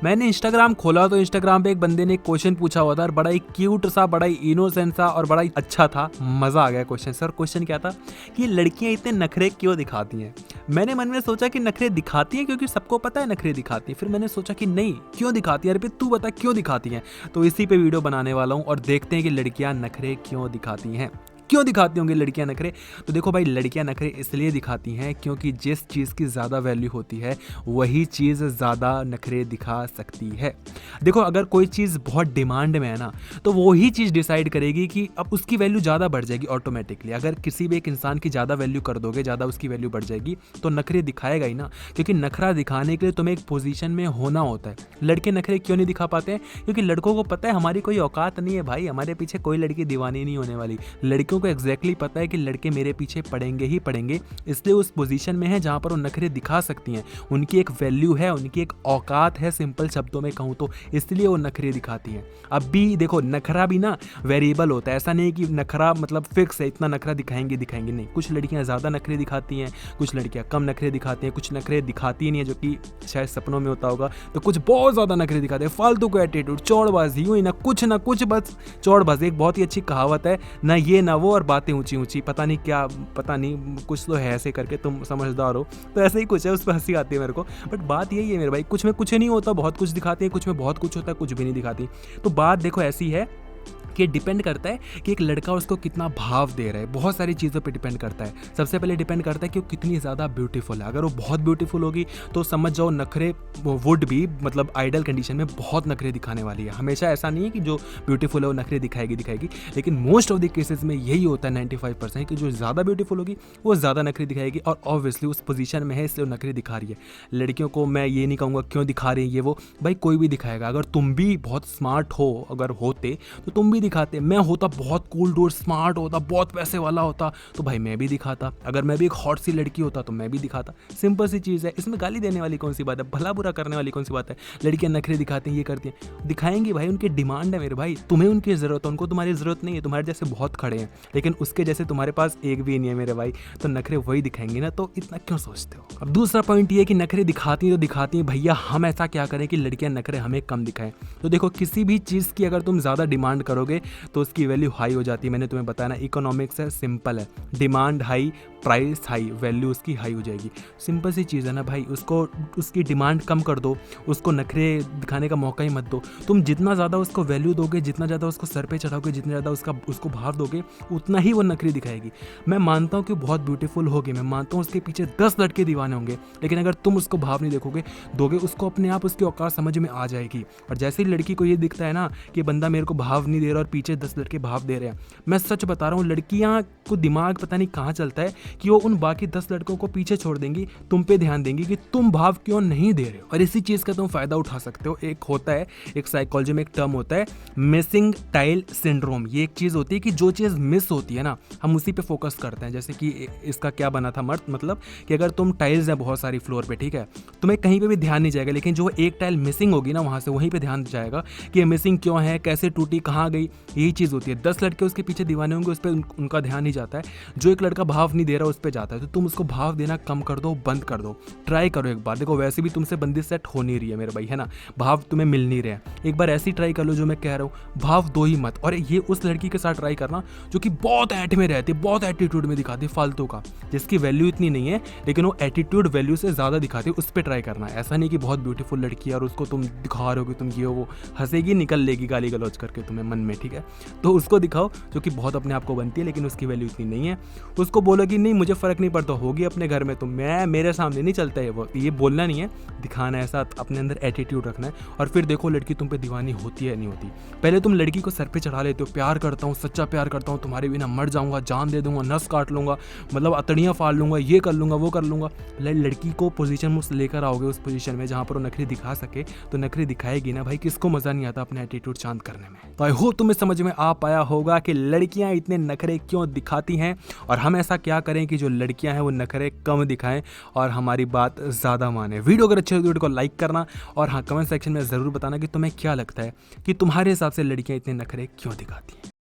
मैंने इंस्टाग्राम खोला तो इंस्टाग्राम पे एक बंदे ने क्वेश्चन पूछा हुआ था और बड़ा ही क्यूट सा, बड़ा ही इनोसेंट सा और बड़ा ही अच्छा था। मज़ा आ गया क्वेश्चन से। और क्वेश्चन क्या था कि लड़कियां इतने नखरे क्यों दिखाती हैं। मैंने मन में सोचा कि नखरे दिखाती हैं क्योंकि सबको पता है नखरे दिखाती हैं। फिर मैंने सोचा कि नहीं, क्यों दिखाती है, अरे तू बता क्यों दिखाती हैं। तो इसी पे वीडियो बनाने वाला हूँ और देखते हैं कि लड़कियां नखरे क्यों दिखाती हैं। क्यों दिखाती होंगी लड़कियां नखरे। तो देखो भाई, लड़कियां नखरे इसलिए दिखाती हैं क्योंकि जिस चीज़ की ज़्यादा वैल्यू होती है वही चीज़ ज़्यादा नखरे दिखा सकती है। देखो, अगर कोई चीज़ बहुत डिमांड में है ना, तो वही चीज़ डिसाइड करेगी कि अब उसकी वैल्यू ज़्यादा बढ़ जाएगी ऑटोमेटिकली। अगर किसी भी एक इंसान की ज़्यादा वैल्यू कर दोगे, ज़्यादा उसकी वैल्यू बढ़ जाएगी, तो नखरे दिखाएगा ही ना। क्योंकि नखरा दिखाने के लिए तुम्हें एक पोजीशन में होना होता है। लड़के नखरे क्यों नहीं दिखा पाते हैं? क्योंकि लड़कों को पता है हमारी कोई औकात नहीं है भाई, हमारे पीछे कोई लड़की दीवानी नहीं होने वाली। लड़कियों को एग्जैक्टली पता है कि लड़के मेरे पीछे पड़ेंगे ही पड़ेंगे, इसलिए उस पोजीशन में है जहां पर वो नखरे दिखा सकती हैं। उनकी एक वैल्यू है, उनकी एक औकात है, सिंपल शब्दों में कहूँ तो, इसलिए वो नखरे दिखाती हैं। अब भी देखो, नखरा भी ना वेरिएबल होता है। ऐसा नहीं कि नखरा मतलब फिक्स है, इतना नखरा दिखाएंगे दिखाएंगे नहीं। कुछ लड़कियां ज़्यादा नखरे दिखाती हैं, कुछ लड़कियां कम नखरे दिखाती हैं, कुछ नखरे दिखाती नहीं है, जो कि शायद सपनों में होता होगा। तो कुछ बहुत ज़्यादा नखरे दिखाते हैं, फालतू को एटीट्यूड, चौड़बाजी, यूँ ही ना कुछ, बस चौड़बाजी। एक बहुत ही अच्छी कहावत है, ना ये ना वो और बातें ऊंची ऊंची, पता नहीं क्या, पता नहीं कुछ तो है ऐसे करके, तुम समझदार हो। तो ऐसे ही कुछ है, उस पर हंसी आती है मेरे को। बट बात यही है मेरे भाई, कुछ में कुछ नहीं होता, बहुत कुछ दिखाती है, कुछ में बहुत कुछ होता है, कुछ भी नहीं दिखाती। तो बात देखो ऐसी है कि डिपेंड करता है कि एक लड़का उसको कितना भाव दे रहा है। बहुत सारी चीज़ों पे डिपेंड करता है। सबसे पहले डिपेंड करता है कि वो कितनी ज़्यादा ब्यूटीफुल है। अगर वो बहुत ब्यूटीफुल होगी तो समझ जाओ नखरे वुड भी, मतलब आइडल कंडीशन में बहुत नखरे दिखाने वाली है। हमेशा ऐसा नहीं है कि जो ब्यूटीफुल है वो नखरे दिखाएगी, लेकिन मोस्ट ऑफ द केसेस में यही होता है 95% कि जो ज़्यादा ब्यूटीफुल होगी वो ज़्यादा नखरे दिखाएगी। और ऑब्वियसली उस पोजीशन में है, इसलिए वो नखरे दिखा रही है। लड़कियों को मैं ये नहीं कहूँगा क्यों दिखा रही है ये वो, भाई कोई भी दिखाएगा। अगर तुम भी बहुत स्मार्ट हो, अगर होते तो तुम भी दिखाते। मैं होता बहुत कूल डूड, स्मार्ट होता, बहुत पैसे वाला होता, तो भाई मैं भी दिखाता। अगर मैं भी एक हॉट सी लड़की होता तो मैं भी दिखाता। सिंपल सी चीज़ है, इसमें गाली देने वाली कौन सी बात है, भला बुरा करने वाली कौन सी बात है। लड़कियां नखरे दिखाती हैं, ये करती हैं, दिखाएंगी भाई, उनकी डिमांड है मेरे भाई। तुम्हें उनकी ज़रूरत है, उनको तुम्हारी ज़रूरत नहीं है। तुम्हारे जैसे बहुत खड़े हैं, लेकिन उसके जैसे तुम्हारे पास एक भी नहीं है मेरे भाई, तो नखरे वही दिखाएंगे ना। तो इतना क्यों सोचते हो। अब दूसरा पॉइंट ये कि नखरे दिखाती हैं तो दिखाती हैं, भैया हम ऐसा क्या करें कि लड़कियां नखरे हमें कम दिखाएं। तो देखो, किसी भी चीज़ की अगर तुम ज़्यादा डिमांड करोगे तो उसकी वैल्यू हाई हो जाती है। मैंने तुम्हें बताया ना, इकोनॉमिक्स है, सिंपल है। Demand high, price high, value उसकी हाई हो जाएगी। सिंपल सी चीज़ है ना भाई। उसको उसकी डिमांड कम कर दो, उसको नखरे दिखाने का मौका ही मत दो। तुम जितना ज़्यादा उसको वैल्यू दोगे, जितना ज़्यादा उसको सर पे चढ़ाओगे, जितना ज़्यादा उसको भाव दोगे, उतना ही वो नखरे दिखाएगी। मैं मानता हूँ कि बहुत ब्यूटीफुल होगी, मैं मानता हूँ उसके पीछे 10 लड़के दीवाने होंगे, लेकिन अगर तुम उसको भाव नहीं दोगे, उसको अपने आप उसकी औकात समझ में आ जाएगी। और जैसे ही लड़की को ये दिखता है ना कि बंदा मेरे को भाव नहीं दे रहा और पीछे 10 लड़के भाव दे रहे हैं, मैं सच बता रहा हूँ, लड़कियाँ को दिमाग पता नहीं कहाँ चलता है कि वो उन बाकी 10 लड़कों को पीछे छोड़ देंगी, तुम पे ध्यान देंगी कि तुम भाव क्यों नहीं दे रहे हो। और इसी चीज़ का तुम फायदा उठा सकते हो। एक होता है, एक साइकोलॉजी में एक टर्म होता है, मिसिंग टाइल सिंड्रोम। ये एक चीज़ होती है कि जो चीज़ मिस होती है ना, हम उसी पे फोकस करते हैं। जैसे कि इसका क्या बना था मतलब कि अगर तुम टाइल्स हैं बहुत सारी फ्लोर पे, ठीक है, तुम्हें कहीं पे भी ध्यान नहीं जाएगा, लेकिन जो एक टाइल मिसिंग होगी ना, वहाँ से वहीं पे ध्यान जाएगा कि ये मिसिंग क्यों है, कैसे टूटी, कहाँ गई। यही चीज़ होती है। 10 लड़के उसके पीछे दीवाने होंगे, उस पर उनका ध्यान नहीं जाता है। जो एक लड़का भाव नहीं दे रहा उस पर जाता है। तो तुम उसको भाव देना कम कर दो, बंद कर दो, ट्राई करो एक बार। देखो, वैसे भी तुमसे बंदी सेट हो नहीं रही है मेरे भाई, है ना, भाव तुम्हें मिल नहीं रहे हैं। एक बार ऐसी ट्राई कर लो जो मैं कह रहा हूँ, भाव दो ही मत। और ये उस लड़की के साथ ट्राई करना जो कि बहुत ऐट में रहती है, बहुत एटीट्यूड में दिखाती है, फालतू का, जिसकी वैल्यू इतनी नहीं है, लेकिन वो एटीट्यूड वैल्यू से ज़्यादा दिखाती है, उस पर ट्राई करना है। ऐसा नहीं कि बहुत ब्यूटीफुल लड़की है और उसको तुम दिखा रहे हो कि तुम ये हो, वो हंसेगी, निकल लेगी गाली गलौज करके तुम्हें मन में, ठीक है। तो उसको दिखाओ जो कि बहुत अपने आप को बनती है, लेकिन उसकी वैल्यू इतनी नहीं है। उसको बोलो कि नहीं मुझे फ़र्क नहीं पड़ता, होगी अपने घर में, तो मैं मेरे सामने नहीं चलता है वो। ये बोलना नहीं है, दिखाना है, ऐसा अपने अंदर एटीट्यूड रखना है। और फिर देखो लड़की तुम पे दीवानी होती है नहीं होती। पहले तुम लड़की को सर पे चढ़ा लेते हो, प्यार करता हूँ, सच्चा प्यार करता हूँ, तुम्हारे बिना मर जाऊँगा, जान दे दूंगा, नस काट लूँगा, मतलब अतड़ियाँ फाड़ लूँगा, ये कर लूँगा, वो कर लूँगा। लड़की को पोजीशन में लेकर आओगे, उस पोजीशन में जहाँ पर वो नखरी दिखा सके, तो नखरी दिखाएगी ना भाई। किसको मज़ा नहीं आता अपने एटीट्यूड शांत करने में। तो आई होप तुम्हें समझ में आ पाया होगा कि लड़कियाँ इतने नखरे क्यों दिखाती हैं और हम ऐसा क्या करें कि जो लड़कियां हैं वो नखरे कम दिखाएं और हमारी बात ज़्यादा माने। वीडियो अगर अच्छी लगी वीडियो को लाइक करना और हाँ, कमेंट सेक्शन में ज़रूर बताना कि तुम्हें क्या लगता है कि तुम्हारे हिसाब से लड़कियां इतने नखरे क्यों दिखाती हैं।